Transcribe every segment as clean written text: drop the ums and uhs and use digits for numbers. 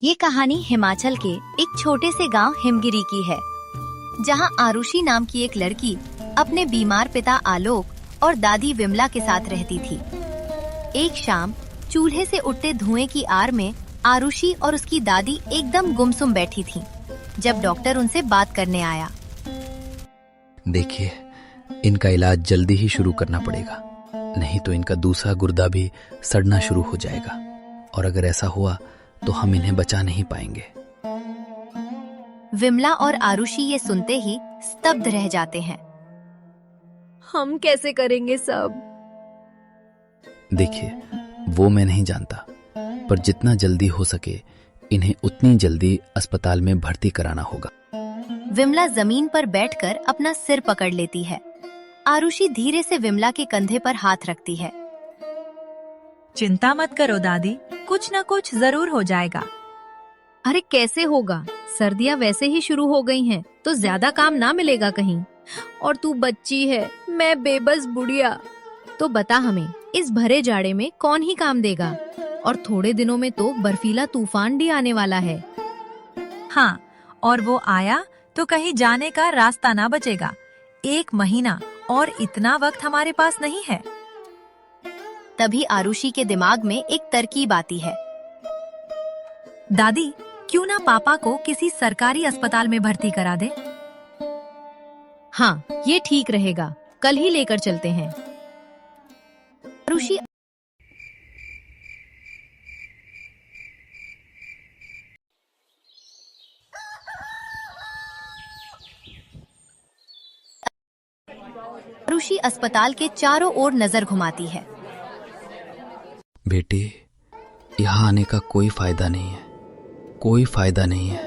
ये कहानी हिमाचल के एक छोटे से गांव हिमगिरी की है, जहां आरुषि नाम की एक लड़की अपने बीमार पिता आलोक और दादी विमला के साथ रहती थी। एक शाम चूल्हे से उठते धुएं की आड़ में आरुषि और उसकी दादी एकदम गुमसुम बैठी थीं, जब डॉक्टर उनसे बात करने आया। देखिए, इनका इलाज जल्दी ही शुरू करना पड़ेगा, नहीं तो इनका दूसरा गुर्दा भी सड़ना शुरू हो जाएगा, और अगर ऐसा हुआ तो हम इन्हें बचा नहीं पाएंगे। विमला और आरुषि ये सुनते ही स्तब्ध रह जाते हैं। हम कैसे करेंगे सब? देखिए, वो मैं नहीं जानता, पर जितना जल्दी हो सके इन्हें उतनी जल्दी अस्पताल में भर्ती कराना होगा। विमला जमीन पर बैठकर अपना सिर पकड़ लेती है। आरुषि धीरे से विमला के कंधे पर हाथ रखती है। चिंता मत करो दादी, कुछ न कुछ जरूर हो जाएगा। अरे कैसे होगा? सर्दियाँ वैसे ही शुरू हो गई हैं, तो ज्यादा काम ना मिलेगा कहीं। और तू बच्ची है, मैं बेबस बुढ़िया। तो बता हमें, इस भरे जाड़े में कौन ही काम देगा? और थोड़े दिनों में तो बर्फीला तूफान भी आने वाला है। हाँ, और वो आया तो कहीं जाने का रास्ता ना बचेगा। 1 महीना और इतना वक्त हमारे पास नहीं है। तभी आरुषि के दिमाग में एक तरकीब आती है। दादी, क्यों ना पापा को किसी सरकारी अस्पताल में भर्ती करा दे? हाँ, ये ठीक रहेगा। कल ही लेकर चलते हैं। आरुषि आरुषि अस्पताल के चारों ओर नजर घुमाती है। बेटी, यहाँ आने का कोई फायदा नहीं है, कोई फायदा नहीं है।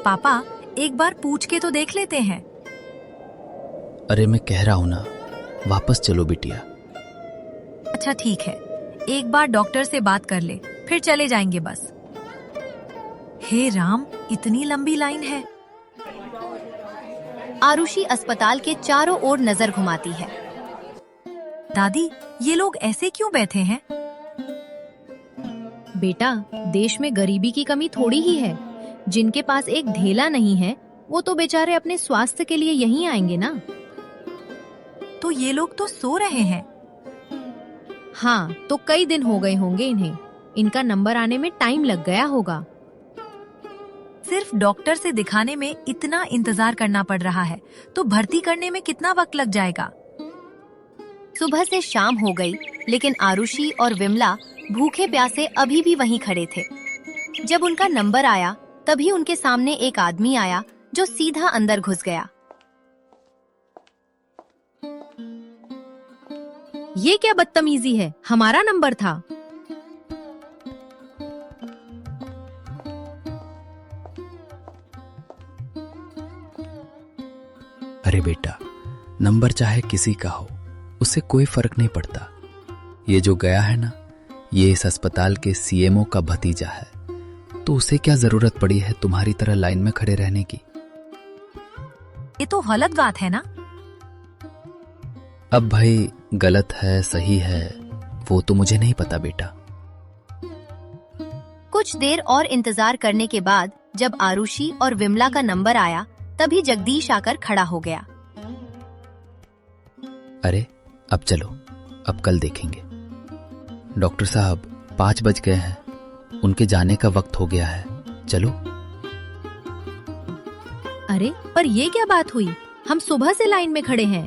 पापा, एक बार पूछ के तो देख लेते हैं। अरे मैं कह रहा हूँ ना, वापस चलो बिटिया। अच्छा ठीक है, एक बार डॉक्टर से बात कर ले, फिर चले जाएंगे बस। हे राम, इतनी लंबी लाइन है। आरुषि अस्पताल के चारों ओर नजर घुमाती है। दादी, ये लोग ऐसे क्यों बैठे हैं? बेटा, देश में गरीबी की कमी थोड़ी ही है। जिनके पास एक ढेला नहीं है, वो तो बेचारे अपने स्वास्थ्य के लिए यहीं आएंगे ना। तो ये लोग तो सो रहे हैं। हाँ, तो कई दिन हो गए होंगे इन्हें। इनका नंबर आने में टाइम लग गया होगा। सिर्फ डॉक्टर से दिखाने में इतना इंतजार करना पड़ रहा है, तो भर्ती करने में कितना वक्त लग जाएगा? सुबह से शाम हो गई, लेकिन आरुषि और विमला भूखे प्यासे अभी भी वहीं खड़े थे। जब उनका नंबर आया, तभी उनके सामने एक आदमी आया जो सीधा अंदर घुस गया। ये क्या बदतमीजी है? हमारा नंबर था। अरे बेटा, नंबर चाहे किसी का हो, उससे कोई फर्क नहीं पड़ता। ये जो गया है ना, ये इस अस्पताल के सीएमओ का भतीजा है, तो उसे क्या जरूरत पड़ी है तुम्हारी तरह लाइन में खड़े रहने की? ये तो गलत बात है ना? अब भाई, गलत है सही है वो तो मुझे नहीं पता बेटा। कुछ देर और इंतजार करने के बाद जब आरुषि और विमला का नंबर आया, तभी जगदीश आकर खड़ा हो गया। अरे अब चलो, अब कल देखेंगे। डॉक्टर साहब, 5 बज गए हैं, उनके जाने का वक्त हो गया है, चलो। अरे पर ये क्या बात हुई? हम सुबह से लाइन में खड़े हैं।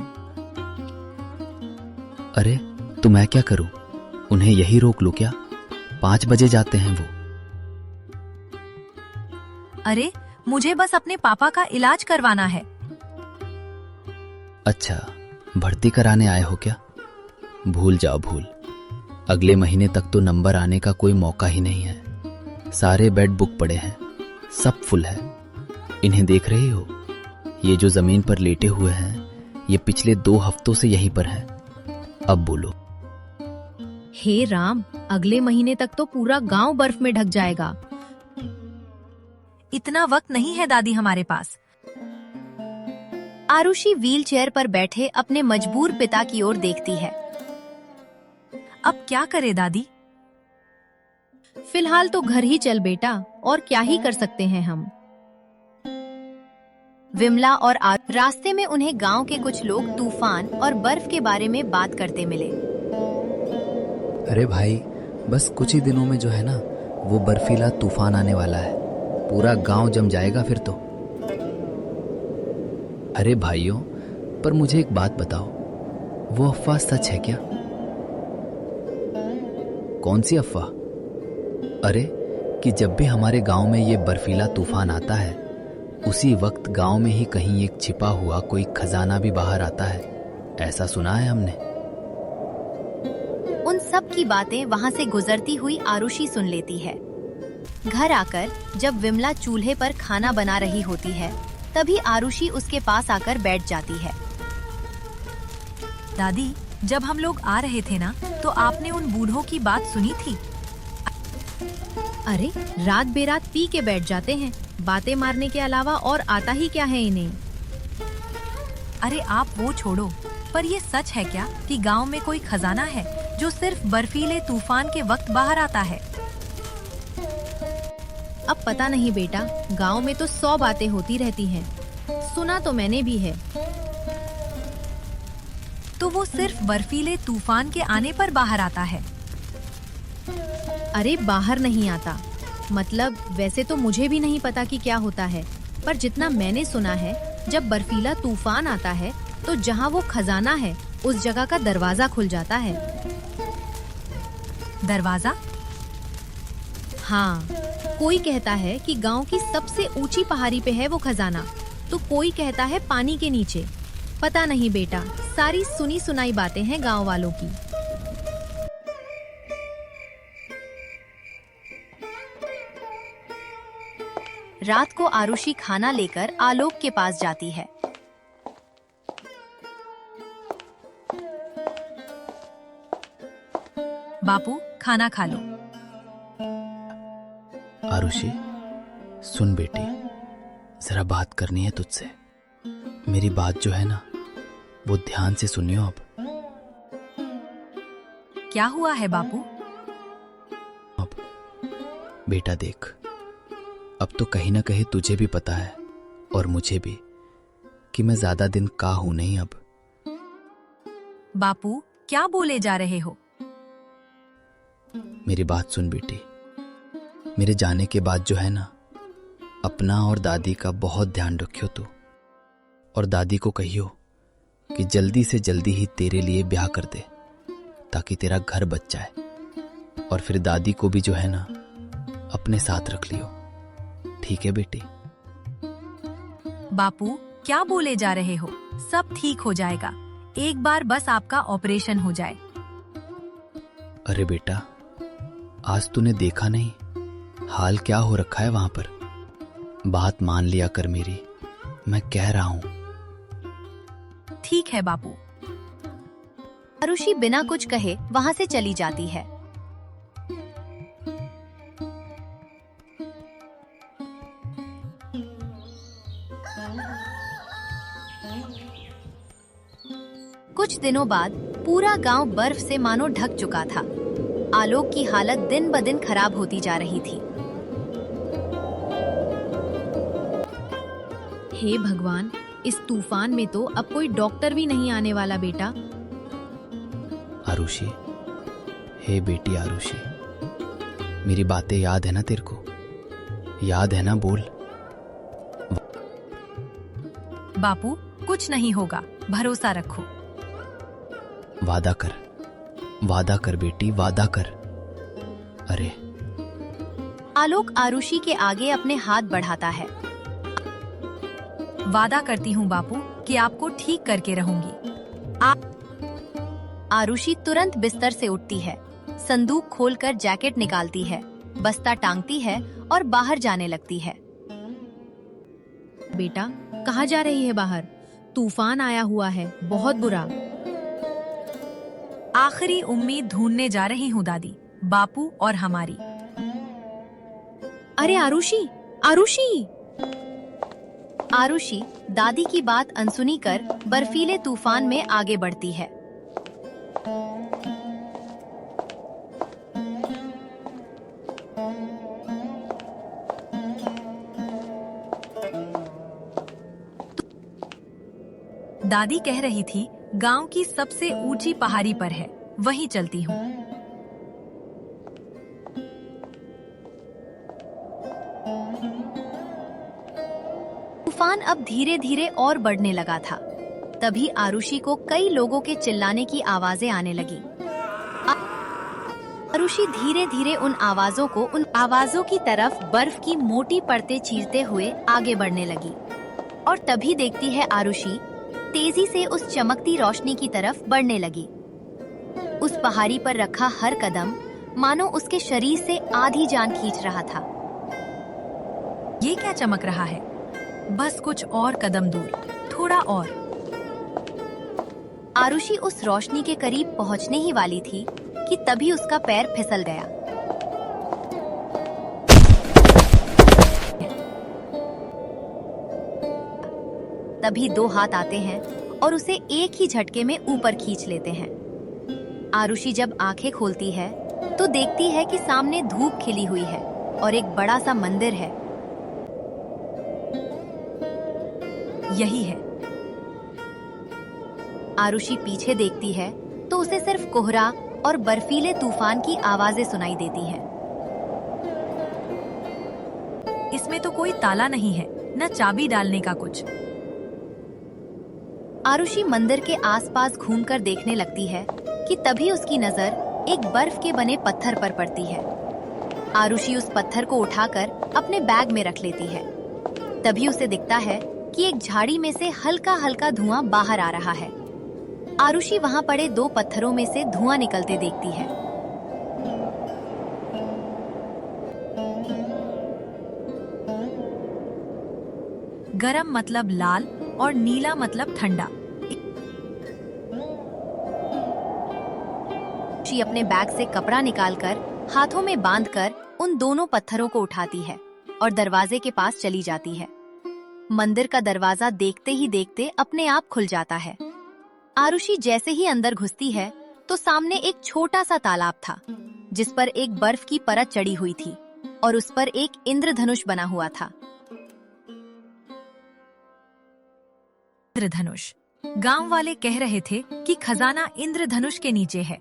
अरे तो मैं क्या करूं, उन्हें यही रोक लूं क्या? 5 बजे जाते हैं वो। अरे मुझे बस अपने पापा का इलाज करवाना है। अच्छा, भर्ती कराने आए हो क्या? भूल जाओ भूल, अगले महीने तक तो नंबर आने का कोई मौका ही नहीं है। सारे बेड बुक पड़े हैं, सब फुल है। इन्हें देख रही हो? ये जो जमीन पर लेटे हुए हैं, ये पिछले 2 हफ्तों से यहीं पर हैं। अब बोलो। हे राम, अगले महीने तक तो पूरा गांव बर्फ में ढक जाएगा। इतना वक्त नहीं है दादी हमारे पास। आरुषि व्हीलचेयर पर बैठे अपने मजबूर पिता की ओर देखती है। अब क्या करे दादी? फिलहाल तो घर ही चल बेटा, और क्या ही कर सकते हैं हम। विमला और रास्ते में उन्हें गांव के कुछ लोग तूफान और बर्फ के बारे में बात करते मिले। अरे भाई, बस कुछ ही दिनों में जो है ना, वो बर्फीला तूफान आने वाला है। पूरा गांव जम जाएगा फिर तो। अरे भाइयों, पर मुझे एक बात बताओ, वो अफवाह सच है क्या? कौन सी अफवाह? अरे, कि जब भी हमारे गांव में ये बर्फीला तूफान आता है, उसी वक्त गांव में ही कहीं एक छिपा हुआ कोई खजाना भी बाहर आता है, ऐसा सुना है हमने। उन सब की बातें वहां से गुजरती हुई आरुषि सुन लेती है। घर आकर जब विमला चूल्हे पर खाना बना रही होती है, तभी आरुषि उसके पास आकर बैठ जाती है। दादी, जब हम लोग आ रहे थे ना, तो आपने उन बूढ़ों की बात सुनी थी? अरे, रात बेरात पी के बैठ जाते हैं, बातें मारने के अलावा और आता ही क्या है इन्हें। अरे आप वो छोड़ो, पर ये सच है क्या कि गांव में कोई खजाना है जो सिर्फ बर्फीले तूफान के वक्त बाहर आता है? अब पता नहीं बेटा, गांव में तो 100 बातें होती रहती हैं। सुना तो मैंने भी है। तो वो सिर्फ बर्फीले तूफान के आने पर बाहर आता है? अरे बाहर नहीं आता, मतलब वैसे तो मुझे भी नहीं पता कि क्या होता है, पर जितना मैंने सुना है, जब बर्फीला तूफान आता है तो जहाँ वो खजाना है उस जगह का दरवाजा खुल जाता है। दरवाजा? हाँ, कोई कहता है कि गांव की सबसे ऊंची पहाड़ी पे है वो खजाना, तो कोई कहता है पानी के नीचे। पता नहीं बेटा, सारी सुनी सुनाई बातें हैं गांव वालों की। रात को आरुषि खाना लेकर आलोक के पास जाती है। बापू, खाना खा लो। आरुषि, सुन बेटी, जरा बात करनी है तुझसे। मेरी बात जो है ना, वो ध्यान से सुनियो अब। क्या हुआ है बापू? अब बेटा देख, अब तो कहीं ना कहीं तुझे भी पता है और मुझे भी कि मैं ज्यादा दिन का हूं नहीं अब। बापू, क्या बोले जा रहे हो? मेरी बात सुन बेटी, मेरे जाने के बाद जो है ना, अपना और दादी का बहुत ध्यान रखियो तू। और दादी को कहियो कि जल्दी से जल्दी ही तेरे लिए ब्याह कर दे, ताकि तेरा घर बच जाए। और फिर दादी को भी जो है ना, अपने साथ रख लियो, ठीक है बेटी? बापू, क्या बोले जा रहे हो? सब ठीक हो जाएगा, एक बार बस आपका ऑपरेशन हो जाए। अरे बेटा, आज तूने देखा नहीं हाल क्या हो रखा है वहां पर। बात मान लिया कर मेरी, मैं कह रहा हूं। ठीक है बापू। आरुषि बिना कुछ कहे वहां से चली जाती है। कुछ दिनों बाद पूरा गांव बर्फ से मानो ढक चुका था। आलोक की हालत दिन ब दिन खराब होती जा रही थी। हे भगवान, इस तूफान में तो अब कोई डॉक्टर भी नहीं आने वाला बेटा। आरुषि, हे बेटी आरुषि, मेरी बातें याद है ना तेरे को? याद है ना? बोल। बापू, कुछ नहीं होगा, भरोसा रखो। वादा कर, वादा कर बेटी, वादा कर। अरे। आलोक आरुषि के आगे अपने हाथ बढ़ाता है। वादा करती हूँ बापू कि आपको ठीक करके रहूंगी। आरुषि तुरंत बिस्तर से उठती है, संदूक खोलकर जैकेट निकालती है, बस्ता टांगती है और बाहर जाने लगती है। बेटा, कहाँ जा रही है बाहर? तूफान आया हुआ है, बहुत बुरा। आखिरी उम्मीद ढूंढने जा रही हूँ दादी, बापू और हमारी। अरे आरुषि, आरुषि! आरुषि दादी की बात अनसुनी कर बर्फीले तूफान में आगे बढ़ती है। दादी कह रही थी गांव की सबसे ऊंची पहाड़ी पर है, वहीं चलती हूँ। तूफान अब धीरे धीरे और बढ़ने लगा था। तभी आरुषि को कई लोगों के चिल्लाने की आवाजें आने लगी। आरुषि धीरे धीरे उन आवाजों की तरफ बर्फ की मोटी परतें चीरते हुए आगे बढ़ने लगी। और तभी देखती है आरुषि तेजी से उस चमकती रोशनी की तरफ बढ़ने लगी। उस पहाड़ी पर रखा हर कदम मानो उसके शरीर से आधी जान खींच रहा था। ये क्या चमक रहा है? बस कुछ और कदम दूर, थोड़ा और। आरुषि उस रोशनी के करीब पहुंचने ही वाली थी कि तभी उसका पैर फिसल गया। तभी दो हाथ आते हैं और उसे एक ही झटके में ऊपर खींच लेते हैं। आरुषि जब आंखें खोलती है तो देखती है कि सामने धूप खिली हुई है और एक बड़ा सा मंदिर है। यही है। आरुषि पीछे देखती है तो उसे सिर्फ कोहरा और बर्फीले तूफान की आवाजें सुनाई देती हैं। इसमें तो कोई ताला नहीं है, न चाबी डालने का कुछ। आरुषि मंदिर के आसपास घूमकर देखने लगती है कि तभी उसकी नजर एक बर्फ के बने पत्थर पर पड़ती है। आरुषि उस पत्थर को उठाकर अपने बैग में रख लेती है। तभी उसे दिखता है कि एक झाड़ी में से हल्का हल्का धुआं बाहर आ रहा है। आरुषि वहां पड़े दो पत्थरों में से धुआं निकलते देखती है। गरम मतलब लाल और नीला मतलब ठंडा। आरुषि अपने बैग से कपड़ा निकालकर हाथों में बांधकर उन दोनों पत्थरों को उठाती है और दरवाजे के पास चली जाती है। मंदिर का दरवाजा देखते ही देखते अपने आप खुल जाता है। आरुषि जैसे ही अंदर घुसती है तो सामने एक छोटा सा तालाब था जिस पर एक बर्फ की परत चढ़ी हुई थी और उस पर एक इंद्रधनुष बना हुआ था। इंद्रधनुष। गांव वाले कह रहे थे कि खजाना इंद्रधनुष के नीचे है।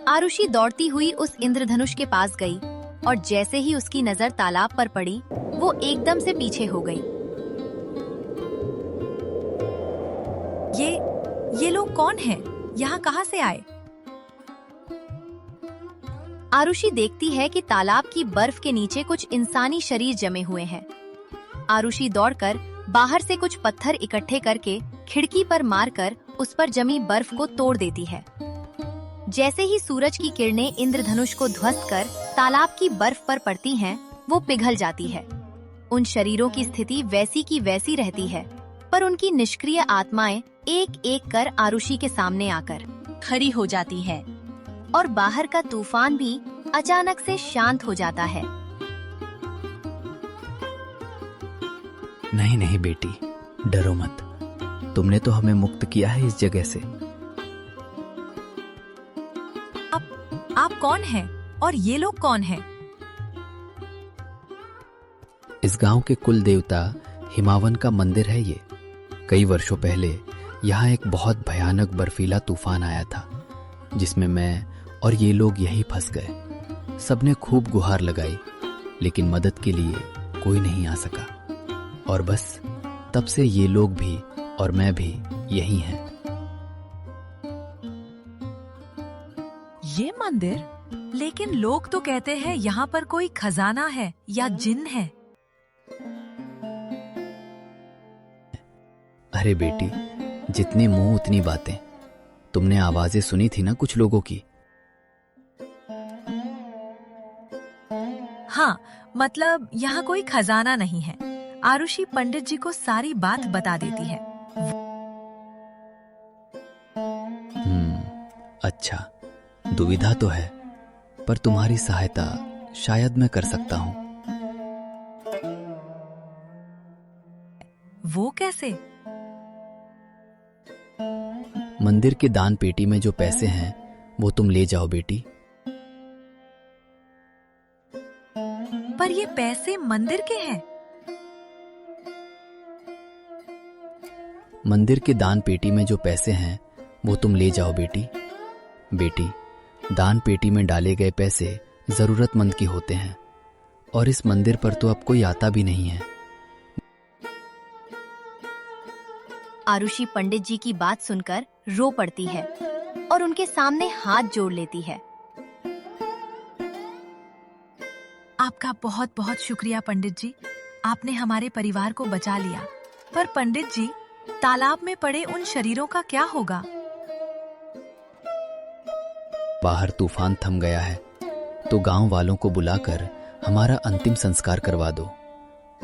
आरुषि दौड़ती हुई उस इंद्रधनुष के पास गई और जैसे ही उसकी नजर तालाब पर पड़ी वो एकदम से पीछे हो गई। ये लोग कौन हैं? यहाँ कहाँ से आए? आरुषि देखती है कि तालाब की बर्फ के नीचे कुछ इंसानी शरीर जमे हुए हैं। आरुषि दौड़कर बाहर से कुछ पत्थर इकट्ठे करके खिड़की पर मारकर उस पर जमी बर्फ को तोड़ देती है। जैसे ही सूरज की किरणें इंद्रधनुष को ध्वस्त कर तालाब की बर्फ पर पड़ती हैं, वो पिघल जाती है। उन शरीरों की स्थिति वैसी की वैसी रहती है, पर उनकी निष्क्रिय आत्माएं एक एक कर आरुषि के सामने आकर खड़ी हो जाती है और बाहर का तूफान भी अचानक से शांत हो जाता है। नहीं नहीं बेटी, डरो मत। तुमने तो हमें मुक्त किया है इस जगह से। आप कौन हैं? और ये लोग कौन हैं? इस गांव के कुल देवता हिमावन का मंदिर है ये। कई वर्षों पहले यहाँ एक बहुत भयानक बर्फीला तूफान आया था जिसमें मैं और ये लोग यही फंस गए। सबने खूब गुहार लगाई लेकिन मदद के लिए कोई नहीं आ सका और बस तब से ये लोग भी और मैं भी यही हैं। ये मंदिर? लेकिन लोग तो कहते हैं यहाँ पर कोई खजाना है या जिन है। अरे बेटी, जितने मुंह उतनी बातें। तुमने आवाजें सुनी थी ना कुछ लोगों की? हाँ, मतलब यहाँ कोई खजाना नहीं है। आरुषि पंडित जी को सारी बात बता देती है। अच्छा, दुविधा तो है, पर तुम्हारी सहायता शायद मैं कर सकता हूँ। वो कैसे? मंदिर के दान पेटी में जो पैसे हैं वो तुम ले जाओ बेटी। पर ये पैसे मंदिर के हैं। मंदिर के दान पेटी में जो पैसे हैं वो तुम ले जाओ बेटी। बेटी, दान पेटी में डाले गए पैसे जरूरतमंद के होते हैं और इस मंदिर पर तो अब कोई आता भी नहीं है। आरुषि पंडित जी की बात सुनकर रो पड़ती है और उनके सामने हाथ जोड़ लेती है। आपका बहुत बहुत शुक्रिया पंडित जी, आपने हमारे परिवार को बचा लिया। पर पंडित जी, तालाब में पड़े उन शरीरों का क्या होगा? बाहर तूफान थम गया है तो गांव वालों को बुलाकर हमारा अंतिम संस्कार करवा दो।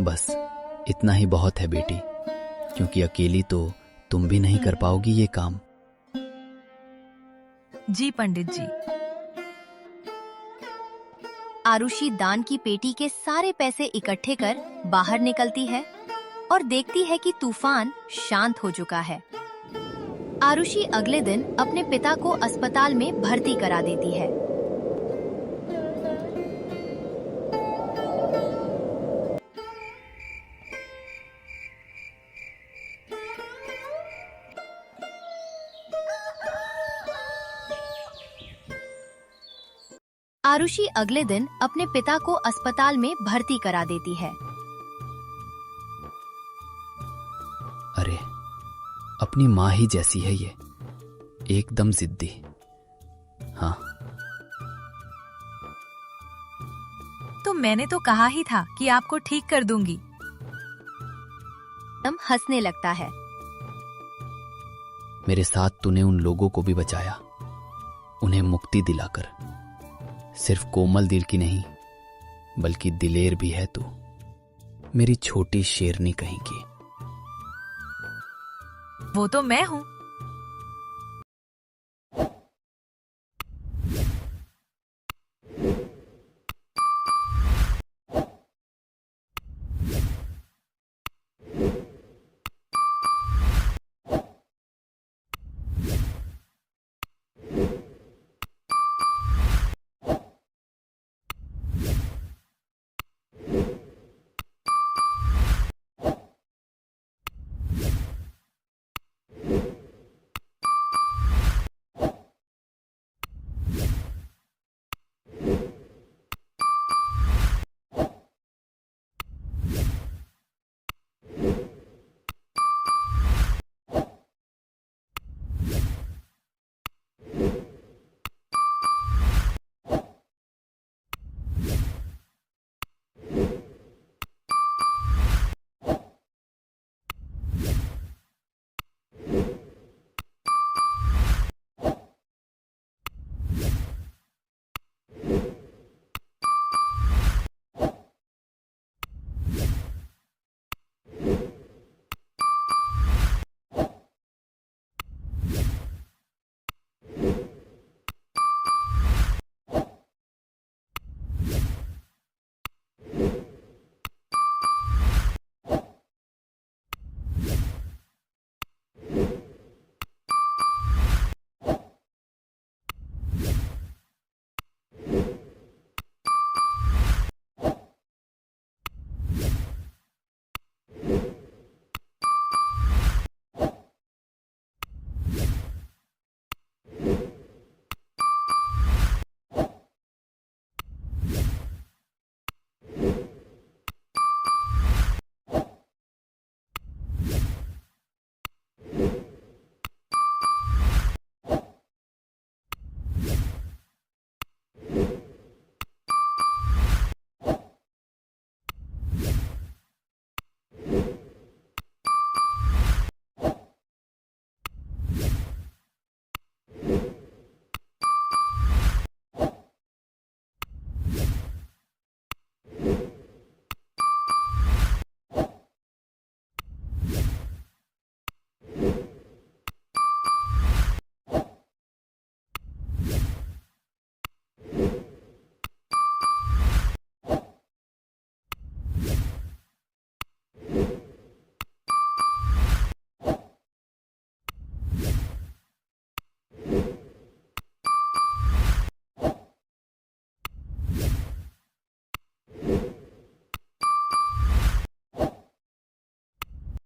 बस इतना ही बहुत है बेटी, क्योंकि अकेली तो तुम भी नहीं कर पाओगी ये काम। जी पंडित जी। आरुषि दान की पेटी के सारे पैसे इकट्ठे कर बाहर निकलती है और देखती है कि तूफान शांत हो चुका है। आरुषि अगले दिन अपने पिता को अस्पताल में भर्ती करा देती है। आरुषि अगले दिन अपने पिता को अस्पताल में भर्ती करा देती है। अरे, अपनी माँ ही जैसी है ये, एकदम जिद्दी। हाँ, तो मैंने तो कहा ही था कि आपको ठीक कर दूंगी। तम हंसने लगता है। मेरे साथ तूने उन लोगों को भी बचाया, उन्हें मुक्ति दिलाकर। सिर्फ कोमल दिल की नहीं, बल्कि दिलेर भी है तू, मेरी छोटी शेरनी कहीं की। वो तो मैं हूँ।